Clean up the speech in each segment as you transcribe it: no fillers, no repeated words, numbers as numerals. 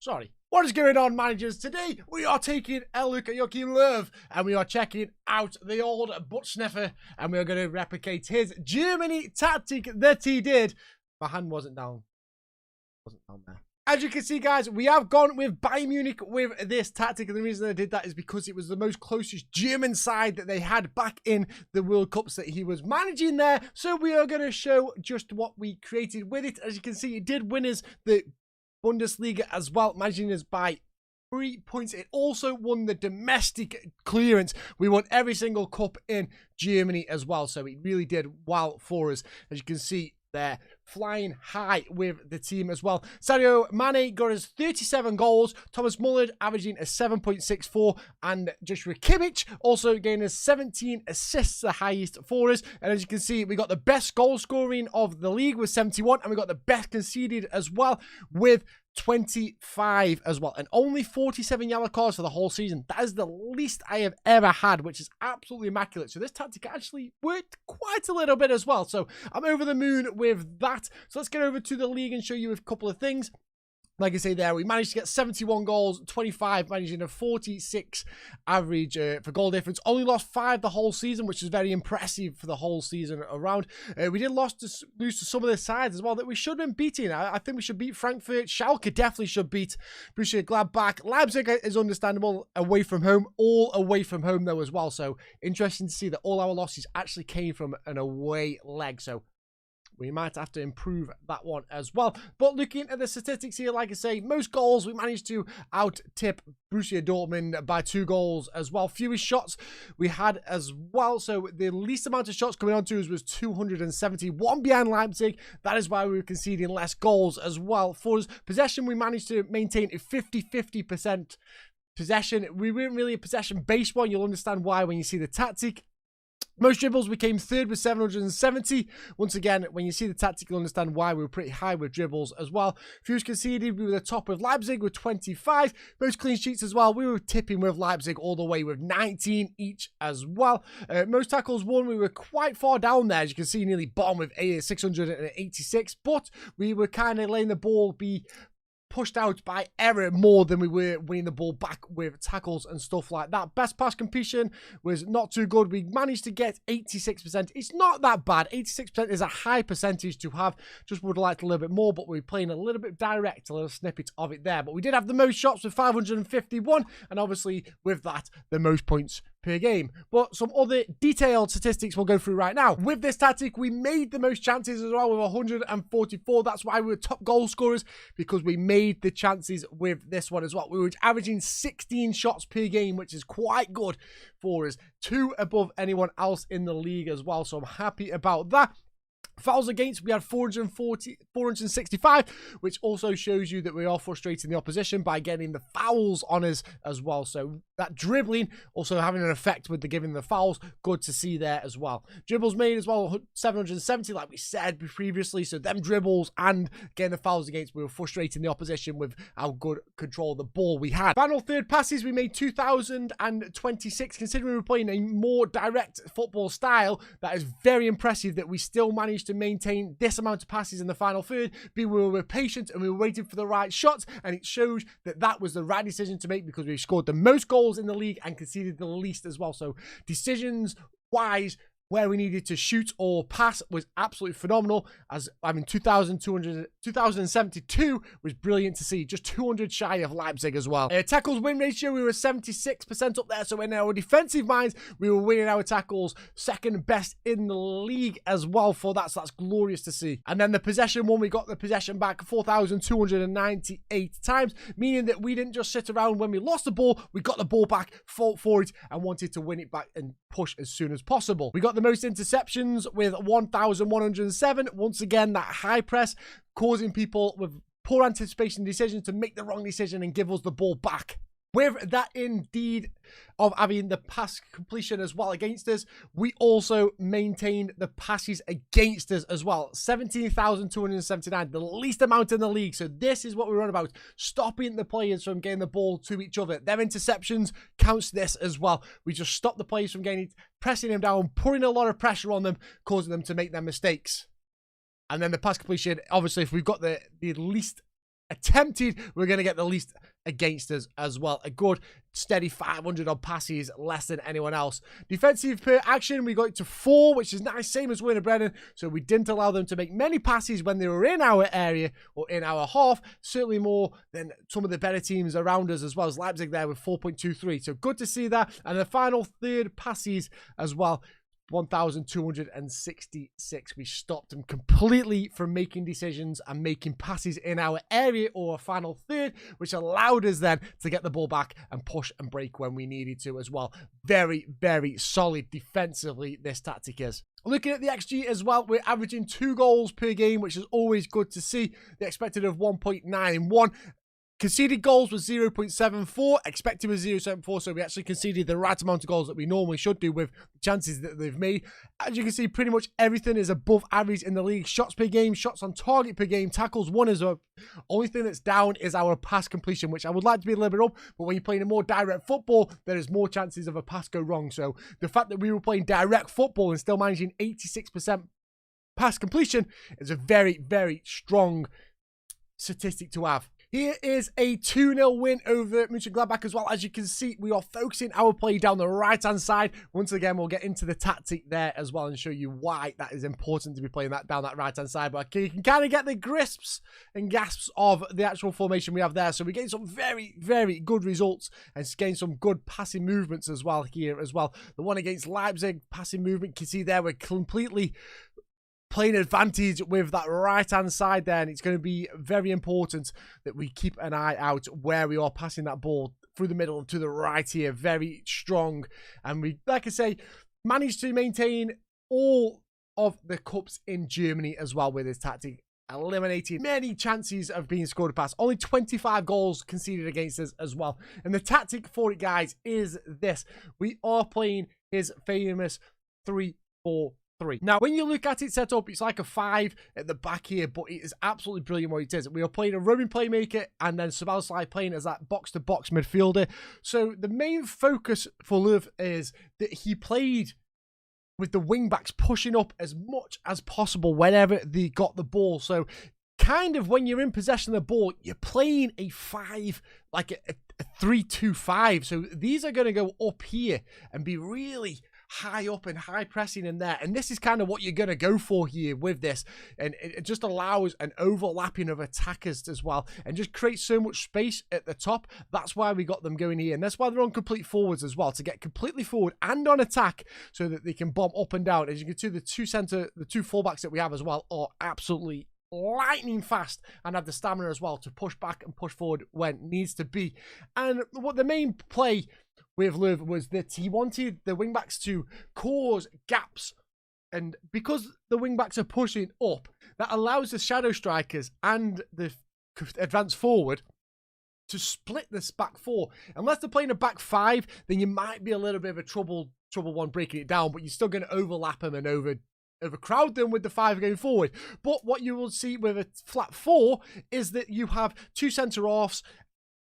Sorry. What is going on, managers? Today, we are taking a look at Joachim Low, and we are checking out the old butt sniffer, and we are going to replicate his Germany tactic that he did. My hand wasn't down. Wasn't down there. As you can see, guys, we have gone with Bayern Munich with this tactic, and the reason I did that is because it was the most closest German side that they had back in the World Cups that he was managing there. So we are going to show just what we created with it. As you can see, it did win us the Bundesliga as well, managing us by 3 points. It also won the domestic clearance. We won every single cup in Germany as well, so it really did well for us. As you can see, they're flying high with the team as well. Sadio Mane got us 37 goals. Thomas Muller averaging a 7.64. And Joshua Kimmich also gained us 17 assists, the highest for us. And as you can see, we got the best goal scoring of the league with 71. And we got the best conceded as well with 25 as well, and only 47 yellow cards for the whole season. That is the least I have ever had, which is absolutely immaculate. So this tactic actually worked quite a little bit as well. So I'm over the moon with that. So let's get over to the league and show you a couple of things. Like I say there, we managed to get 71 goals, 25, managing a 46 average for goal difference. Only lost 5 the whole season, which is very impressive for the whole season around. We did lose to some of the sides as well that we should have been beating. I think we should beat Frankfurt. Schalke definitely should beat Borussia Gladbach. Leipzig is understandable away from home, all away from home though as well. So interesting to see that all our losses actually came from an away leg. So we might have to improve that one as well. But looking at the statistics here, like I say, most goals, we managed to out-tip Borussia Dortmund by 2 goals as well. Fewest shots we had as well. So the least amount of shots coming on to us was 271 behind Leipzig. That is why we were conceding less goals as well. For us, possession, we managed to maintain a 50-50% possession. We weren't really a possession-based one. You'll understand why when you see the tactic. Most dribbles, we came third with 770. Once again, when you see the tactic, you'll understand why we were pretty high with dribbles as well. Fewest conceded, we were the top with Leipzig with 25. Most clean sheets as well, we were tipping with Leipzig all the way with 19 each as well. Most tackles won, we were quite far down there. As you can see, nearly bottom with 686. But we were kind of letting the ball be pushed out by error more than we were winning the ball back with tackles and stuff like that. Best pass completion was not too good. We managed to get 86%. It's not that bad. 86% is a high percentage to have. Just would have liked a little bit more, but we're playing a little bit direct, a little snippet of it there. But we did have the most shots with 551, and obviously with that, the most points per game. But some other detailed statistics we'll go through right now. With this tactic, we made the most chances as well with 144. That's why we were top goal scorers, because we made the chances with this one as well. We were averaging 16 shots per game, which is quite good for us. 2 above anyone else in the league as well. So I'm happy about that. Fouls against, we had 465, which also shows you that we are frustrating the opposition by getting the fouls on us as well. So that dribbling also having an effect with the giving the fouls. Good to see there as well. Dribbles made as well, 770, like we said previously. So them dribbles and getting the fouls against, we were frustrating the opposition with how good control of the ball we had. Final third passes, we made 2,026. Considering we were playing a more direct football style, that is very impressive that we still managed to maintain this amount of passes in the final third. We were patient and we were waiting for the right shots, and it shows that that was the right decision to make because we scored the most goals in the league and conceded the least as well. So decisions wise, where we needed to shoot or pass was absolutely phenomenal. As I mean, 2,072 was brilliant to see. Just 200 shy of Leipzig as well. Tackles win ratio, we were 76% up there. So in our defensive minds, we were winning our tackles, second best in the league as well for that. So that's glorious to see. And then the possession one, we got the possession back 4,298 times, meaning that we didn't just sit around when we lost the ball. We got the ball back, fought for it, and wanted to win it back and push as soon as possible. We got the most interceptions with 1,107. Once again, that high press causing people with poor anticipation decisions to make the wrong decision and give us the ball back. With that indeed of having the pass completion as well against us, we also maintained the passes against us as well. 17,279, the least amount in the league. So this is what we're on about, stopping the players from getting the ball to each other. Their interceptions counts this as well. We just stop the players from getting it, pressing them down, putting a lot of pressure on them, causing them to make their mistakes. And then the pass completion, obviously, if we've got the least attempted, we're going to get the least against us as well. A good steady 500 odd passes, less than anyone else. Defensive per action, we got it to 4, which is nice, same as Werner Brennan. So we didn't allow them to make many passes when they were in our area or in our half. Certainly more than some of the better teams around us, as well as Leipzig there with 4.23. So good to see that. And the final third passes as well, 1,266. We stopped them completely from making decisions and making passes in our area or a final third, which allowed us then to get the ball back and push and break when we needed to as well. Very, very solid defensively, this tactic is. Looking at the XG as well, we're averaging 2 goals per game, which is always good to see. The expected of 1.91. Conceded goals was 0.74, expected was 0.74, so we actually conceded the right amount of goals that we normally should do with the chances that they've made. As you can see, pretty much everything is above average in the league. Shots per game, shots on target per game, tackles won is up. Only thing that's down is our pass completion, which I would like to be a little bit up, but when you're playing a more direct football, there is more chances of a pass go wrong. So the fact that we were playing direct football and still managing 86% pass completion is a very, very strong statistic to have. Here is a 2-0 win over Mönchengladbach as well. As you can see, we are focusing our play down the right-hand side. Once again, we'll get into the tactic there as well and show you why that is important to be playing that down that right-hand side. But you can kind of get the crisps and gasps of the actual formation we have there. So we gain some very, very good results and gain some good passing movements as well here as well. The one against Leipzig, passing movement, you can see there we're completely playing advantage with that right-hand side there, and it's going to be very important that we keep an eye out where we are passing that ball through the middle and to the right here. Very strong, and we, like I say, managed to maintain all of the cups in Germany as well with this tactic, eliminating many chances of being scored past. Only 25 goals conceded against us as well. And the tactic for it, guys, is this. We are playing his famous 3-4-3. Now, when you look at it set up, it's like a 5 at the back here, but it is absolutely brilliant what it is. We are playing a roaming playmaker and then Szoboszlai playing as that box-to-box midfielder. So the main focus for Low is that he played with the wing-backs pushing up as much as possible whenever they got the ball. So kind of when you're in possession of the ball, you're playing a 5, like a 3-2-5. So these are going to go up here and be really high up and high pressing in there, and this is kind of what you're going to go for here with this, and it just allows an overlapping of attackers as well and just creates so much space at the top. That's why we got them going here, and that's why they're on complete forwards as well, to get completely forward and on attack so that they can bomb up and down. As you can see, the two fullbacks that we have as well are absolutely lightning fast and have the stamina as well to push back and push forward when needs to be. And what the main play with Low was that he wanted the wingbacks to cause gaps, and because the wingbacks are pushing up, that allows the shadow strikers and the advance forward to split this back 4. Unless they're playing a back 5, then you might be a little bit of a trouble one breaking it down, but you're still going to overlap them and overcrowd them with the 5 going forward. But what you will see with a flat 4 is that you have 2 centre-halves.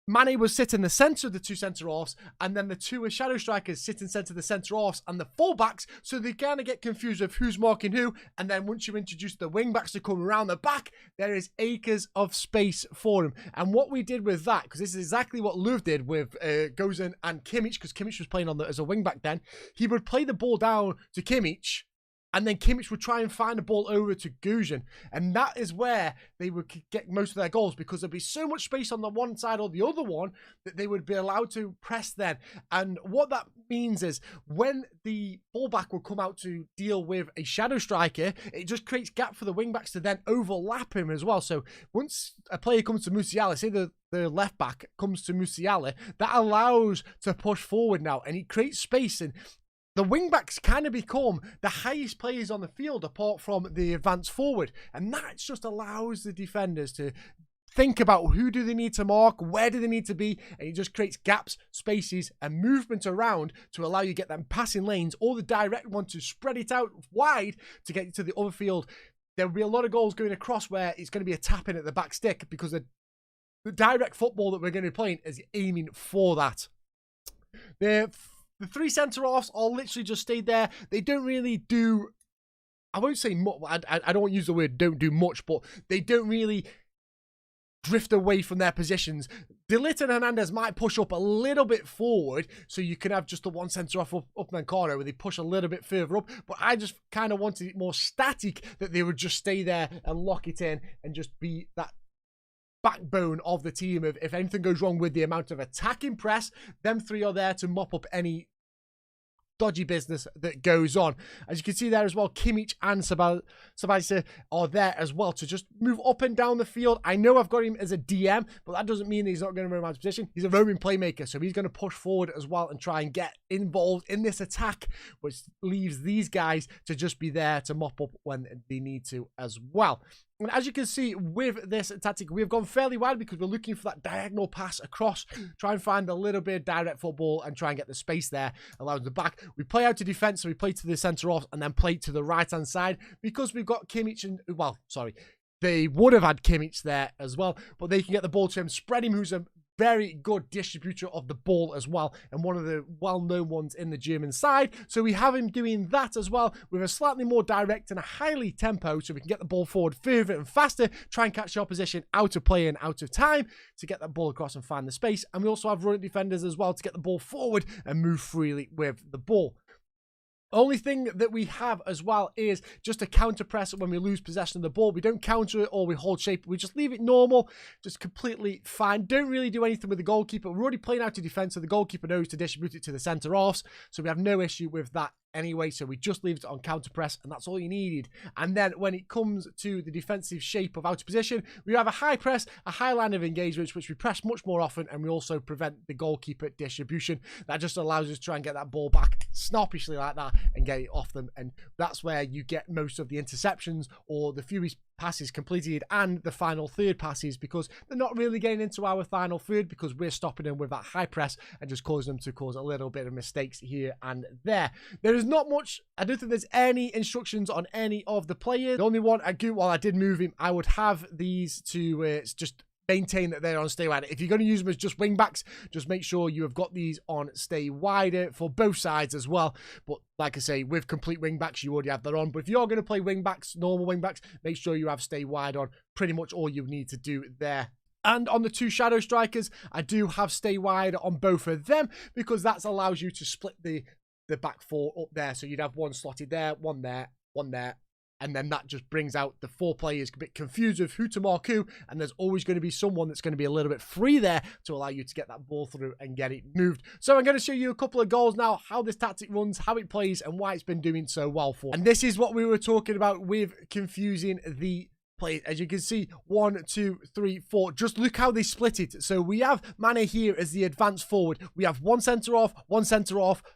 Mane will sit in the centre of the 2 centre-halves, and then the 2 shadow strikers sit in centre of the centre-halves and the full-backs, so they kind of get confused of who's marking who. And then once you introduce the wing-backs to come around the back, there is acres of space for them. And what we did with that, because this is exactly what Low did with Gozan and Kimmich, because Kimmich was playing as a wing-back then, he would play the ball down to Kimmich, and then Kimmich would try and find the ball over to Guzan. And that is where they would get most of their goals, because there'd be so much space on the one side or the other one that they would be allowed to press then. And what that means is when the fullback will come out to deal with a shadow striker, it just creates gap for the wingbacks to then overlap him as well. So once a player comes to Musiala, say the left back comes to Musiala, that allows to push forward now, and it creates space, and the wing-backs kind of become the highest players on the field apart from the advance forward. And that just allows the defenders to think about who do they need to mark, where do they need to be, and it just creates gaps, spaces, and movement around to allow you to get them passing lanes, or the direct one to spread it out wide to get to the other field. There will be a lot of goals going across where it's going to be a tap-in at the back stick, because the direct football that we're going to be playing is aiming for that. The 3 centre-halves all literally just stayed there. They don't really do, I won't say much, I don't want to use the word don't do much, but they don't really drift away from their positions. De Ligt and Hernandez might push up a little bit forward, so you can have just the one centre off up in the corner where they push a little bit further up. But I just kind of wanted it more static, that they would just stay there and lock it in and just be that backbone of the team. If anything goes wrong with the amount of attacking press, them three are there to mop up any dodgy business that goes on. As you can see there as well, Kimmich and Sabitzer are there as well to just move up and down the field. I know I've got him as a DM, but that doesn't mean he's not going to move out of position. He's a roaming playmaker, so he's going to push forward as well and try and get involved in this attack, which leaves these guys to just be there to mop up when they need to as well. And as you can see with this tactic, we've gone fairly wide because we're looking for that diagonal pass across, try and find a little bit of direct football and try and get the space there, allowing the back. We play out to defense, so we play to the centre off and then play to the right-hand side because we've got Kimmich and, well, sorry, they would have had Kimmich there as well, but they can get the ball to him, spread him, who's a very good distributor of the ball as well, and one of the well-known ones in the German side. So we have him doing that as well with a slightly more direct and a highly tempo, so we can get the ball forward further and faster, try and catch the opposition out of play and out of time to get that ball across and find the space. And we also have running defenders as well to get the ball forward and move freely with the ball. Only thing that we have as well is just a counter press when we lose possession of the ball. We don't counter it or we hold shape. We just leave it normal, just completely fine. Don't really do anything with the goalkeeper. We're already playing out to defense, so the goalkeeper knows to distribute it to the centre-offs. So we have no issue with that anyway, so we just leave it on counter press, and that's all you needed. And then when it comes to the defensive shape of out of position, we have a high press, a high line of engagement, which we press much more often, and we also prevent the goalkeeper distribution. That just allows us to try and get that ball back snappishly like that and get it off them, and that's where you get most of the interceptions or the fewest passes completed and the final third passes, because they're not really getting into our final third because we're stopping them with that high press and just causing them to cause a little bit of mistakes here and there. There is not much, I don't think there's any instructions on any of the players. The only one I do, while I did move him, I would have these to just maintain that they're on stay wider. If you're going to use them as just wing backs, just make sure you have got these on stay wider for both sides as well. But like I say, with complete wing backs, you already have that on. But if you're going to play wing backs, normal wing backs, make sure you have stay wide on. Pretty much all you need to do there. And on the two shadow strikers, I do have stay wide on both of them because that allows you to split the back four up there. So you'd have one slotted there, one there, one there. And then that just brings out the four players a bit confused with who to mark who. And there's always going to be someone that's going to be a little bit free there to allow you to get that ball through and get it moved. So I'm going to show you a couple of goals now, how this tactic runs, how it plays, and why it's been doing so well for. And this is what we were talking about with confusing the play. As you can see, 1, 2, 3, 4. Just look how they split it. So we have Mane here as the advanced forward. We have one centre off,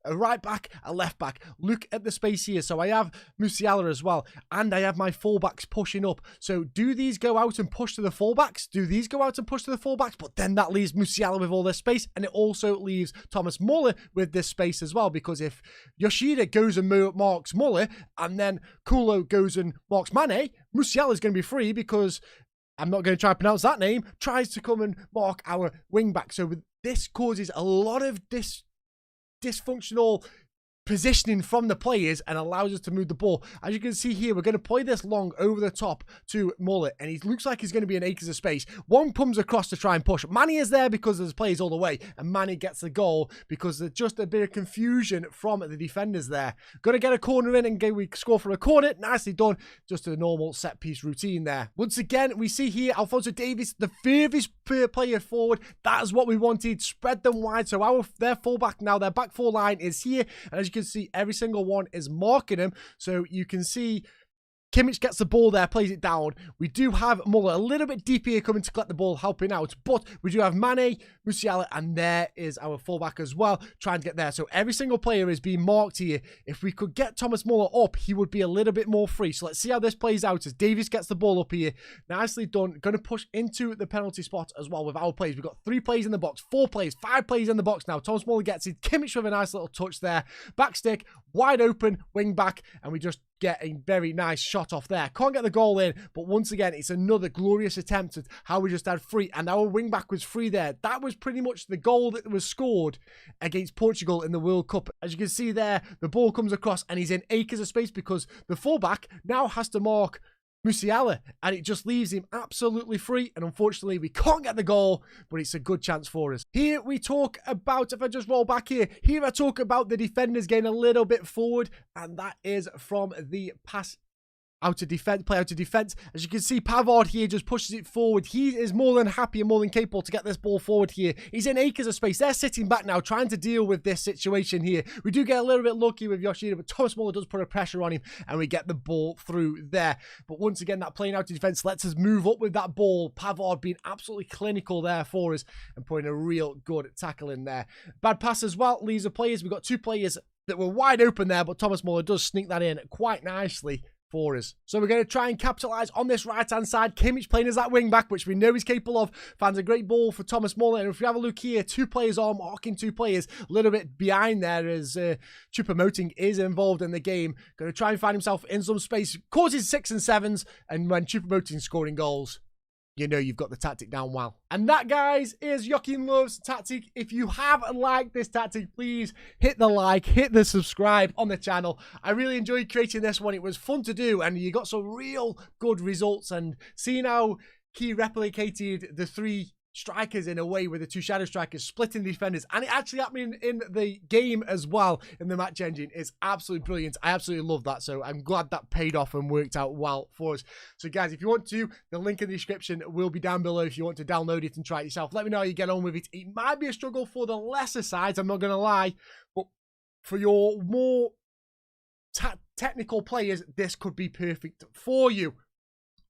a right back, a left back. Look at the space here. So I have Musiala as well, and I have my fullbacks pushing up. So do these go out and push to the fullbacks? Do these go out and push to the fullbacks? But then that leaves Musiala with all this space, and it also leaves Thomas Muller with this space as well, because if Yoshida goes and marks Muller, and then Kulo goes and marks Mane, Musiala is going to be free because, I'm not going to try to pronounce that name, tries to come and mark our wing back. So this causes a lot of dysfunctional positioning from the players and allows us to move the ball. As you can see here, we're going to play this long over the top to Muller, and he looks like he's going to be in acres of space. One comes across to try and push. Mane is there because there's players all the way, and Mane gets the goal because there's just a bit of confusion from the defenders there. Going to get a corner in, and we score for a corner. Nicely done. Just a normal set-piece routine there. Once again, we see here Alphonso Davies, the furthest player forward. That is what we wanted. Spread them wide. So their fullback now, their back four line is here, and as you can see, every single one is marking him. So you can see Kimmich gets the ball there, plays it down. We do have Muller a little bit deep here coming to collect the ball, helping out. But we do have Mane, Musiala, and there is our fullback as well, trying to get there. So every single player is being marked here. If we could get Thomas Muller up, he would be a little bit more free. So let's see how this plays out as Davies gets the ball up here. Nicely done. Going to push into the penalty spot as well with our players. We've got 3 players in the box, 4 players, 5 players in the box now. Thomas Muller gets it. Kimmich with a nice little touch there. Back stick, wide open, wing back, and we just get a very nice shot off there. Can't get the goal in, but once again, it's another glorious attempt at how we just had free, and our wing back was free there. That was pretty much the goal that was scored against Portugal in the World Cup. As you can see there, the ball comes across and he's in acres of space because the fullback now has to mark Musiala, and it just leaves him absolutely free, and unfortunately we can't get the goal, but it's a good chance for us. Here we talk about, if I just roll back here I talk about the defenders getting a little bit forward, and that is from the pass out of defense, play out of defense. As you can see, Pavard here just pushes it forward. He is more than happy and more than capable to get this ball forward here. He's in acres of space. They're sitting back now, trying to deal with this situation here. We do get a little bit lucky with Yoshida, but Thomas Muller does put a pressure on him, and we get the ball through there. But once again, that playing out of defense lets us move up with that ball. Pavard being absolutely clinical there for us and putting a real good tackle in there. Bad pass as well, leaves the players. We've got two players that were wide open there, but Thomas Muller does sneak that in quite nicely for us. So we're going to try and capitalise on this right-hand side. Kimmich playing as that wing-back, which we know he's capable of. Finds a great ball for Thomas Muller. And if we have a look here, two players are marking two players. A little bit behind there as Choupo-Moting is involved in the game. Going to try and find himself in some space. Causes 6 and 7s. And when Choupo-Moting's scoring goals, you know you've got the tactic down well. And that, guys, is Joachim Low's tactic. If you have liked this tactic, please hit the like, hit the subscribe on the channel. I really enjoyed creating this one. It was fun to do, and you got some real good results. And seeing how he replicated the three strikers in a way with the two shadow strikers splitting the defenders, and it actually happening in the game as well in the match engine is absolutely brilliant. I absolutely love that, so I'm glad that paid off and worked out well for us. So guys, if you want to, the link in the description will be down below if you want to download it and try it yourself. Let me know how you get on with it. It might be a struggle for the lesser sides, I'm not going to lie, but for your more technical players, this could be perfect for you.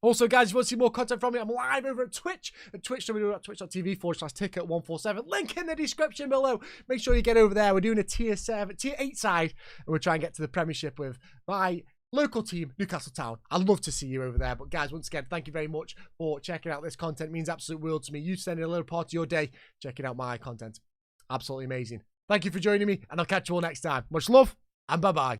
Also, guys, if you want to see more content from me, I'm live over at Twitch, at twitch.tv/ticket147. Link in the description below. Make sure you get over there. We're doing a tier 8 side, and we're trying to get to the Premiership with my local team, Newcastle Town. I'd love to see you over there. But, guys, once again, thank you very much for checking out this content. It means absolute world to me. You spending a little part of your day checking out my content. Absolutely amazing. Thank you for joining me, and I'll catch you all next time. Much love, and bye-bye.